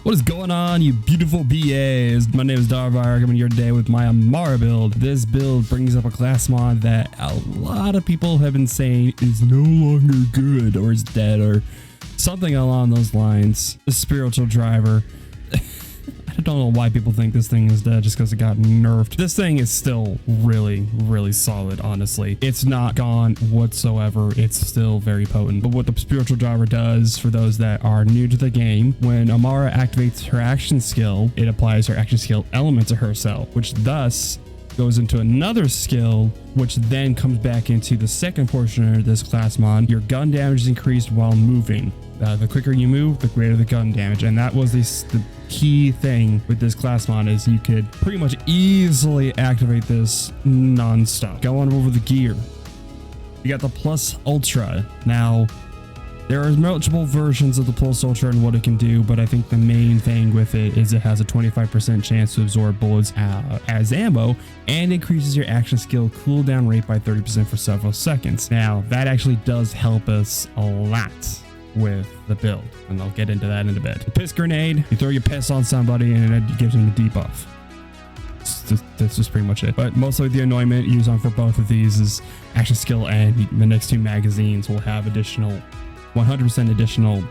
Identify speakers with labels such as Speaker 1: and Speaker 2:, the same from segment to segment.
Speaker 1: What is going on, you beautiful BAs? My name is Darvar, coming here today with my Nightamara build. This build brings up a class mod that a lot of people have been saying is no longer good or is dead or something along those lines. The spiritual driver. I don't know why people think this thing is dead just because it got nerfed. This thing is still really solid, honestly. It's not gone whatsoever. It's still very potent. But what the spiritual driver does, for those that are new to the game, when Amara activates her action skill, it applies her action skill element to herself, which thus goes into another skill, which then comes back into the second portion of this class mod. Your gun damage is increased while moving. The quicker you move, the greater the gun damage. And that was the key thing with this class mod, is you could pretty much easily activate this non-stop. Go on over the gear. You got the Plus Ultra. Now, there are multiple versions of the Plus Ultra and what it can do, but I think the main thing with it is it has a 25% chance to absorb bullets as ammo and increases your action skill cooldown rate by 30% for several seconds. Now, that actually does help us a lot with the build, and I'll get into that in a bit. The piss grenade, you throw your piss on somebody and it gives them a debuff. That's just pretty much it. But mostly the anointment used on for both of these is action skill, and the next two magazines will have additional 100% additional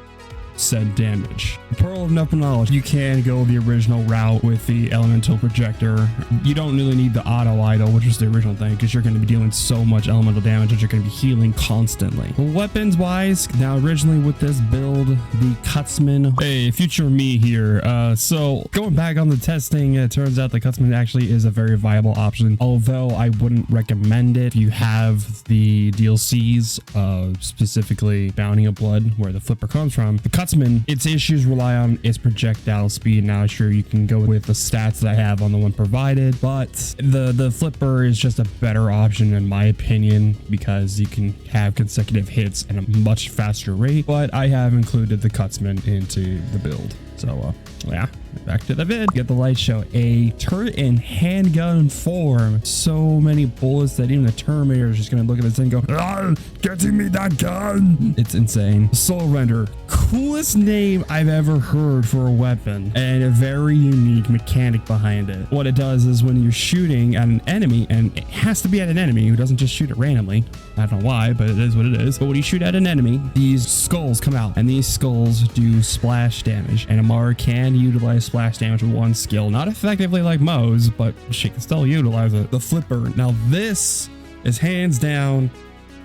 Speaker 1: said damage. The Pearl of Enough Knowledge, you can go the original route with the elemental projector. You don't really need the auto idol, which is the original thing, because you're going to be dealing so much elemental damage that you're going to be healing constantly. Weapons wise, now originally with this build, the Cutsman, hey, future me here. So going back on the testing, it turns out the Cutsman actually is a very viable option, although I wouldn't recommend it if you have the DLCs, specifically Bounty of Blood, where the flipper comes from. The Cutsman, its issues rely on its projectile speed. Now, sure, you can go with the stats that I have on the one provided, but the flipper is just a better option in my opinion, because you can have consecutive hits at a much faster rate. But I have included the Cutsman into the build. So yeah, back to the vid. Get the light show, a turret in handgun form. So many bullets that even the Terminator is just gonna look at this thing and go, getting me that gun. It's insane. Soul Render, coolest name I've ever heard for a weapon, and a very unique mechanic behind it. What it does is when you're shooting at an enemy, and it has to be at an enemy who doesn't just shoot it randomly. I don't know why, but it is what it is. But when you shoot at an enemy, these skulls come out, and these skulls do splash damage, and Amara can utilize splash damage with one skill. Not effectively like Moe's, but she can still utilize it. The flipper. Now this is hands down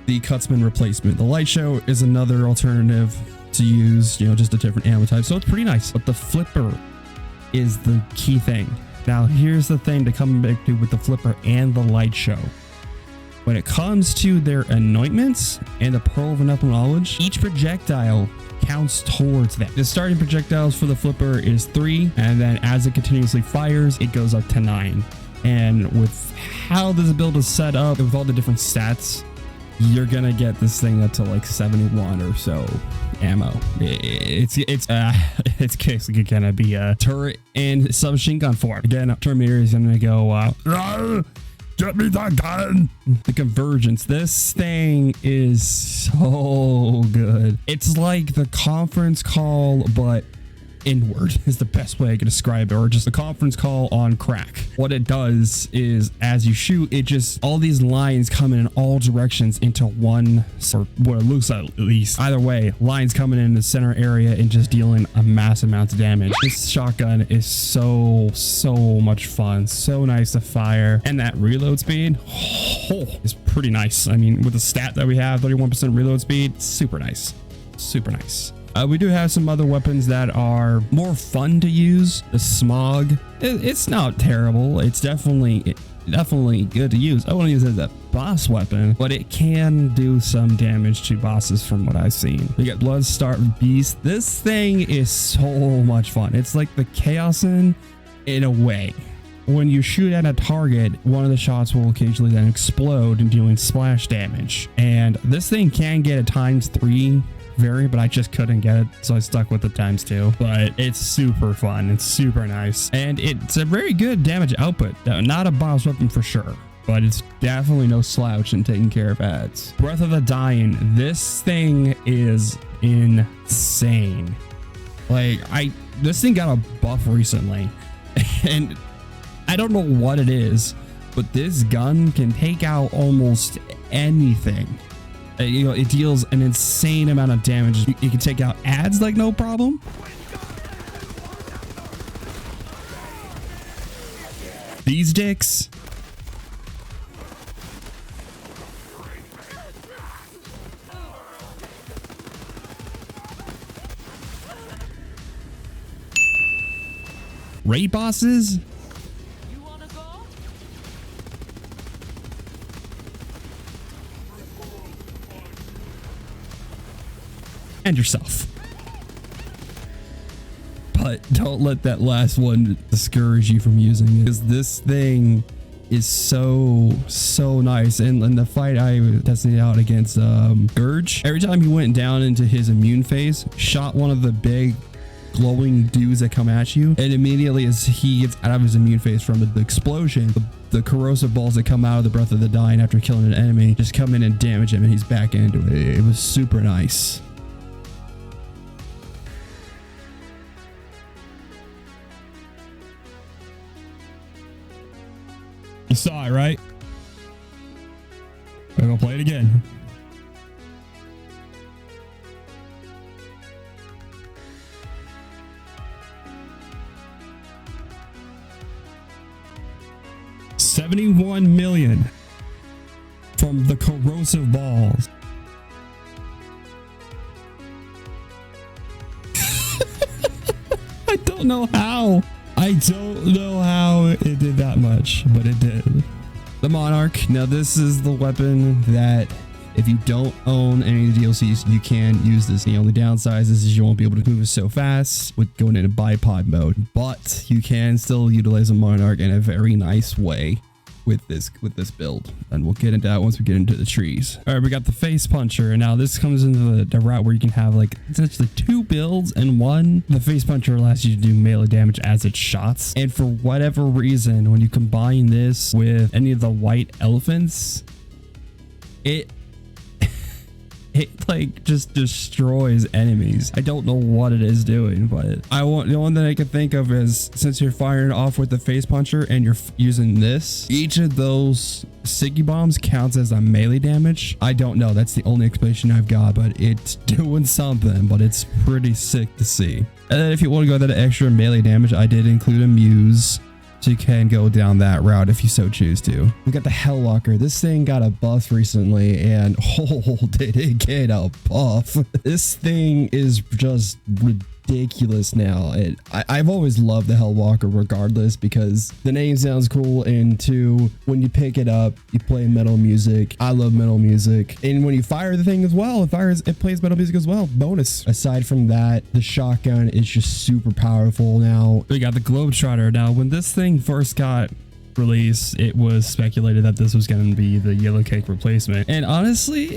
Speaker 1: the Cutsman replacement. The light show is another alternative to use, you know, just a different ammo type, so it's pretty nice. But the flipper is the key thing. Now here's the thing to come back to with the flipper and the light show. When it comes to their anointments and the Pearl of Enough Knowledge, each projectile counts towards that. The starting projectiles for the flipper is 3, and then as it continuously fires, it goes up to 9. And with how this build is set up, with all the different stats, you're gonna get this thing up to like 71 or so ammo. It's basically gonna be a turret and submachine gun form. Again, Terminator is gonna go get me that gun. The convergence, this thing is so good. It's like the conference call, but inward is the best way I can describe it, or just a conference call on crack. What it does is as you shoot, it just, all these lines come in all directions into one, or what it looks like at least. Either way, lines coming in the center area and just dealing a massive amount of damage. This shotgun is so much fun, so nice to fire, and that reload speed is pretty nice. I mean, with the stat that we have, 31% reload speed, super nice. We do have some other weapons that are more fun to use. The smog, it's not terrible. It's definitely good to use. I wouldn't use it as a boss weapon, but it can do some damage to bosses from what I've seen. We got Bloodstarved Beast. This thing is so much fun. It's like the Chaos in a way. When you shoot at a target, one of the shots will occasionally then explode and dealing splash damage. And this thing can get a ×3 variant, but I just couldn't get it, so I stuck with the ×2. But it's super fun. It's super nice, and it's a very good damage output. Not a boss weapon for sure, but it's definitely no slouch in taking care of ads. Breath of the Dying. This thing is insane. Like, this thing got a buff recently, and I don't know what it is, but this gun can take out almost anything. You know, it deals an insane amount of damage. You can take out ads like no problem. These dicks. Raid bosses. And yourself. But don't let that last one discourage you from using it, because this thing is so nice. And in the fight I was testing it out against Gurge, every time he went down into his immune phase, shot one of the big glowing dudes that come at you, and immediately as he gets out of his immune phase from the explosion, the corrosive balls that come out of the Breath of the Dying after killing an enemy just come in and damage him, and he's back into it. It was super nice. You saw it, right? We're gonna play it again. $71 million from the corrosive balls. I don't know how. I don't know how it did that much, but it did. The Monarch. Now this is the weapon that if you don't own any of the DLCs, you can use this. The only downside is you won't be able to move it so fast with going into bipod mode, but you can still utilize a Monarch in a very nice way with this build, and we'll get into that once we get into the trees. All right, we got the face puncher, and now this comes into the route where you can have like essentially two builds in one. The face puncher allows you to do melee damage as it shots, and for whatever reason, when you combine this with any of the white elephants, it like just destroys enemies. I don't know what it is doing, but the one that I can think of is, since you're firing off with the face puncher and you're using this, each of those Siggy bombs counts as a melee damage. I don't know. That's the only explanation I've got, but it's doing something, but it's pretty sick to see. And then if you want to go that extra melee damage, I did include a Muse. So you can go down that route if you so choose to. We got the Hellwalker. This thing got a buff recently, and oh, did it get a buff. This thing is just ridiculous now. I've always loved the Hellwalker regardless, because the name sounds cool, and two, when you pick it up, you play metal music. I love metal music, and when you fire the thing as well, it plays metal music as well. Bonus. Aside from that, the shotgun is just super powerful now. We got the Globetrotter. Now, when this thing first got released, it was speculated that this was going to be the Yellow Cake replacement, and honestly,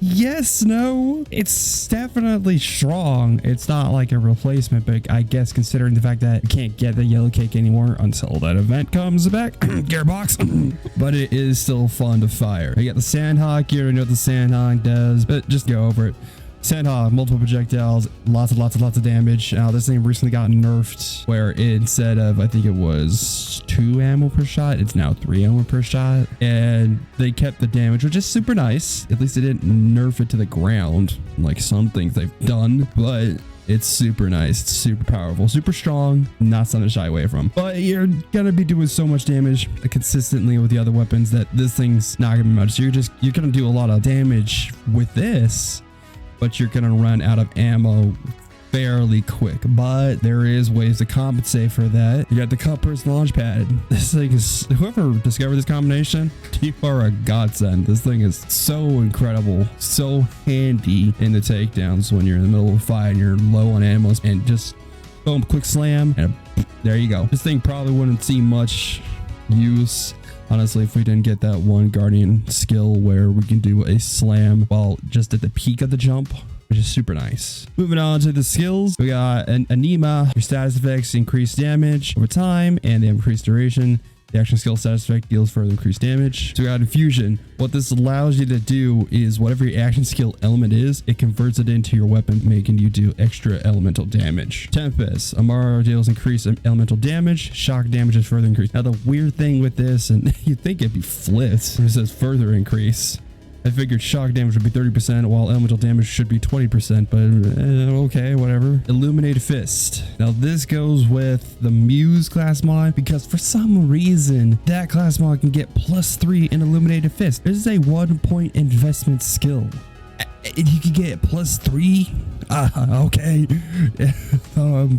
Speaker 1: yes, no, it's definitely strong. It's not like a replacement, but I guess considering the fact that you can't get the Yellow Cake anymore until that event comes back, Gearbox, but it is still fun to fire. You got the Sandhawk. You already know what the Sandhawk does, but just go over it. Sandhawk, multiple projectiles, lots of damage. Now this thing recently got nerfed, where instead of, I think it was 2 ammo per shot, it's now 3 ammo per shot, and they kept the damage, which is super nice. At least they didn't nerf it to the ground like some things they've done, but it's super nice. It's super powerful, super strong, not something to shy away from. But you're gonna be doing so much damage consistently with the other weapons that this thing's not gonna be much. So you're gonna do a lot of damage with this, but you're gonna run out of ammo fairly quick. But there is ways to compensate for that. You got the cut person launch pad. This thing is, whoever discovered this combination, you are a godsend. This thing is so incredible, so handy in the takedowns when you're in the middle of a fight and you're low on ammo, and just boom, quick slam, and there you go. This thing probably wouldn't see much use, honestly, if we didn't get that one Guardian skill where we can do a slam while just at the peak of the jump, which is super nice. Moving on to the skills, we got an Anima. Your status effects increase damage over time and they increase duration. The action skill status effect deals further increased damage. So we got infusion. What this allows you to do is whatever your action skill element is, it converts it into your weapon, making you do extra elemental damage. Tempest. Amara deals increased elemental damage. Shock damage is further increased. Now the weird thing with this, and you'd think it'd be flipped, it says further increase. I figured shock damage would be 30% while elemental damage should be 20%, but okay, whatever. Illuminated Fist. Now this goes with the Muse class mod because for some reason that class mod can get +3 in Illuminated Fist. This is a 1-point investment skill. You could get +3. Okay.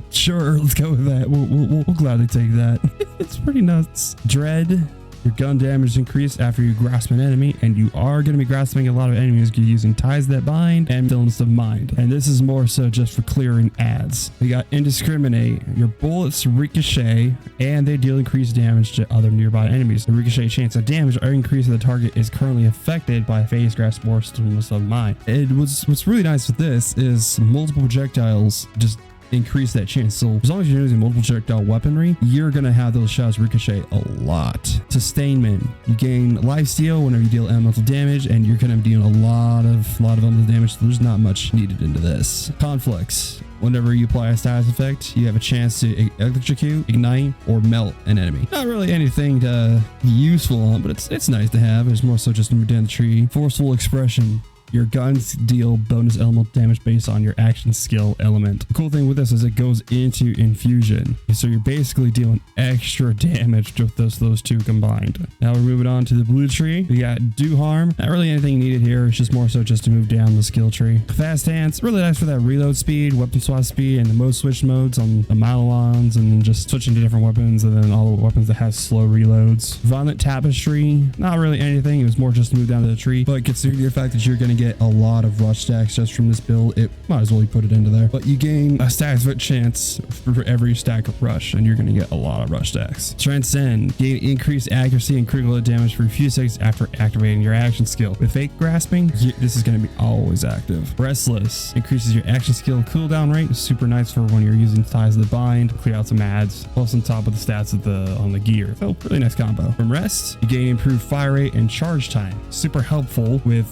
Speaker 1: Sure, let's go with that. We'll gladly take that. It's pretty nuts. Dread. Your gun damage is increased after you grasp an enemy, and you are going to be grasping a lot of enemies using ties that bind and stillness of mind. And this is more so just for clearing ads. We got indiscriminate. Your bullets ricochet, and they deal increased damage to other nearby enemies. The ricochet chance of damage or increase of the target is currently affected by phase grasp or stillness of mind. What's really nice with this is multiple projectiles just increase that chance. So as long as you're using multiple projectile weaponry, you're gonna have those shots ricochet a lot. Sustainment. You gain lifesteal whenever you deal elemental damage, and you're gonna be dealing a lot of elemental damage. So there's not much needed into this. Conflicts. Whenever you apply a status effect, you have a chance to electrocute, ignite, or melt an enemy. Not really anything to be useful on, but it's nice to have. It's more so just to move down the tree. Forceful expression. Your guns deal bonus elemental damage based on your action skill element. The cool thing with this is it goes into infusion. So you're basically dealing extra damage with those two combined. Now we're moving on to the blue tree. We got do harm. Not really anything needed here. It's just more so just to move down the skill tree. Fast hands. Really nice for that reload speed, weapon swap speed, and the mode switch modes on the Malawans, and then just switching to different weapons, and then all the weapons that have slow reloads. Violent tapestry. Not really anything. It was more just to move down to the tree. But considering the fact that you're going to get a lot of rush stacks just from this build, it might as well put it into there. But you gain a stack foot chance for every stack of rush, and you're going to get a lot of rush stacks. Transcend. Gain increased accuracy and critical damage for a few seconds after activating your action skill. With fake grasping, this is going to be always active. Restless. Increases your action skill cooldown rate. Super nice for when you're using ties of the bind, clear out some ads, plus on top of the stats of on the gear. So really nice combo. From rest, you gain improved fire rate and charge time. Super helpful with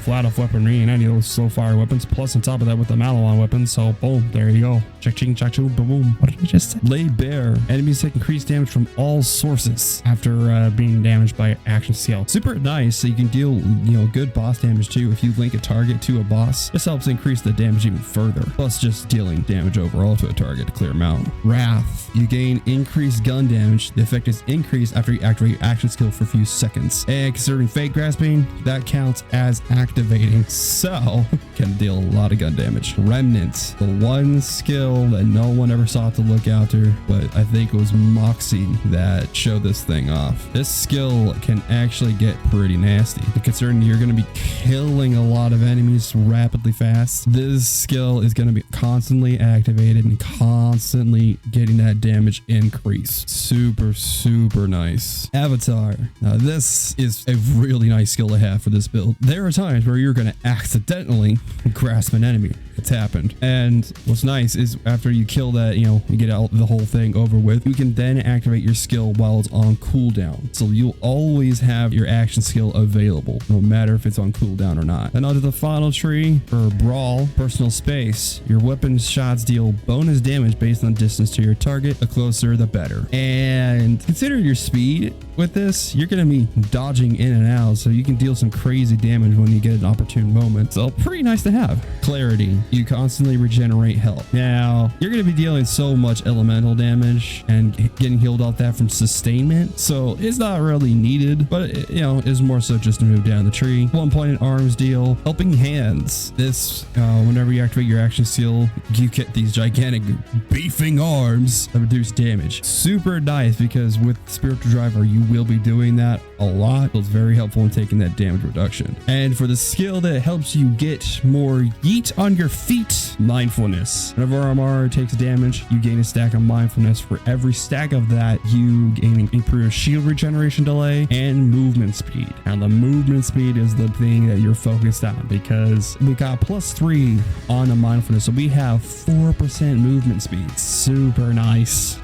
Speaker 1: flat off weaponry and any of those slow fire weapons, plus on top of that with the Malawan weapons. So boom, there you go. Ching chak choo, boom boom. What did I just say? Lay bare. Enemies take increased damage from all sources after being damaged by action skill. Super nice. So you can deal good boss damage too if you link a target to a boss. This helps increase the damage even further, plus just dealing damage overall to a target to clear them out. Wrath. You gain increased gun damage. The effect is increased after you activate your action skill for a few seconds, and considering fake grasping, that counts as activating, so can deal a lot of gun damage. Remnant. The one skill that no one ever sought to look after, but I think it was Moxie that showed this thing off. This skill can actually get pretty nasty, considering you're going to be killing a lot of enemies rapidly fast. This skill is going to be constantly activated and constantly getting that damage increase. Super nice. Avatar. Now this is a really nice skill to have for this build. There are times where you're going to accidentally grasp an enemy. It's happened. And what's nice is after you kill that, you get out the whole thing over with, you can then activate your skill while it's on cooldown. So you'll always have your action skill available, no matter if it's on cooldown or not. And onto the final tree for Brawl, personal space. Your weapon shots deal bonus damage based on distance to your target. The closer, the better. And consider your speed with this. You're going to be dodging in and out, so you can deal some crazy damage when you get an opportune moment. So pretty nice to have. Clarity. You constantly regenerate health. Now, you're going to be dealing so much elemental damage and getting healed off that from sustainment, so it's not really needed, but it's more so just to move down the tree. 1 point in arms deal. Helping hands. This, whenever you activate your action skill, you get these gigantic beefing arms that reduce damage. Super nice, because with Spiritual Driver, you will be doing that a lot. So it's very helpful in taking that damage reduction. And for the skill that helps you get more yeet on your feet, mindfulness. Whenever RMR takes damage, you gain a stack of mindfulness. For every stack of that, you gain improved shield regeneration delay and movement speed. Now the movement speed is the thing that you're focused on, because we got +3 on the mindfulness, so we have 4% movement speed. Super nice.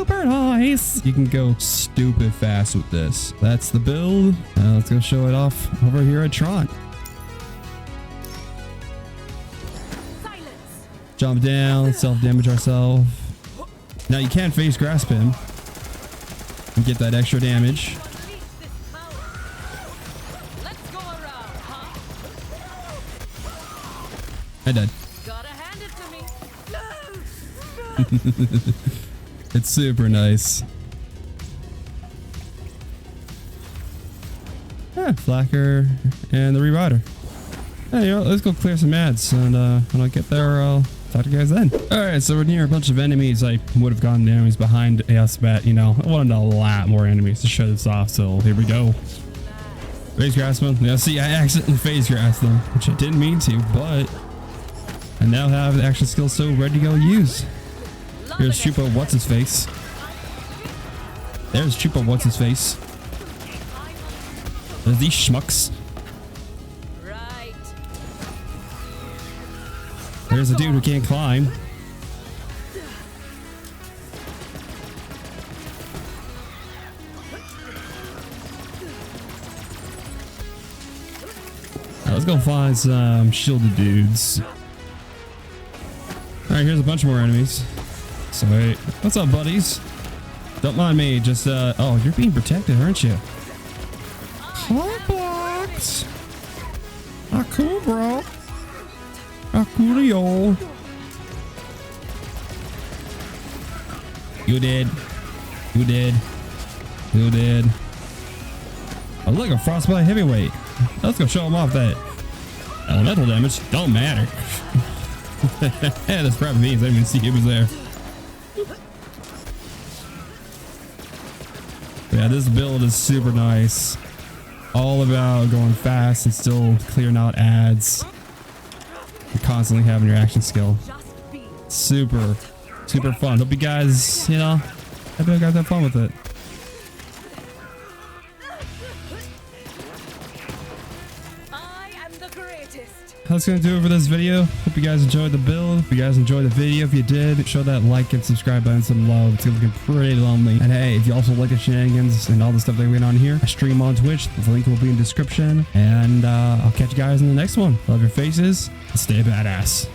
Speaker 1: super nice. You can go stupid fast with this. That's the build. Let's go show it off over here at Tron. Jump down, self-damage ourselves. Now you can face grasp him and get that extra damage. I died. It's super nice. Yeah, Flacker and the Revider. Hey, you know, let's go clear some ads, and when I get there, I'll talk to you guys then. Alright, so we're near a bunch of enemies. I would have gotten the enemies behind us, but you know, I wanted a lot more enemies to show this off, so here we go. Phase grasp them. Yeah, see, I accidentally phase grasped them, which I didn't mean to, but I now have the action skill so ready to go use. Here's Chupa What's His Face. There's Chupa What's His Face. There's these schmucks. There's a dude who can't climb. Right, let's go find some shielded dudes. Alright, here's a bunch more enemies. So wait, what's up, buddies? Don't mind me, just oh, you're being protected, aren't you? Complex. Ah, cool, bro. Ah, coolio. You did. You did. You did. Oh, look, a frostbite heavyweight. Let's go show him off that elemental damage. Don't matter. Yeah, that's probably means I didn't even see he was there. Yeah, this build is super nice. All about going fast and still clearing out ads. And constantly having your action skill. Super, super fun. Hope you guys, you know, hope you guys have fun with it. That's gonna do it for this video. Hope you guys enjoyed the build. If you guys enjoyed the video, if you did, show that like and subscribe button some love. It's looking pretty lonely. And hey, if you also like the shenanigans and all the stuff that went on here, I stream on Twitch. The link will be in the description. And I'll catch you guys in the next one. Love your faces. Stay badass.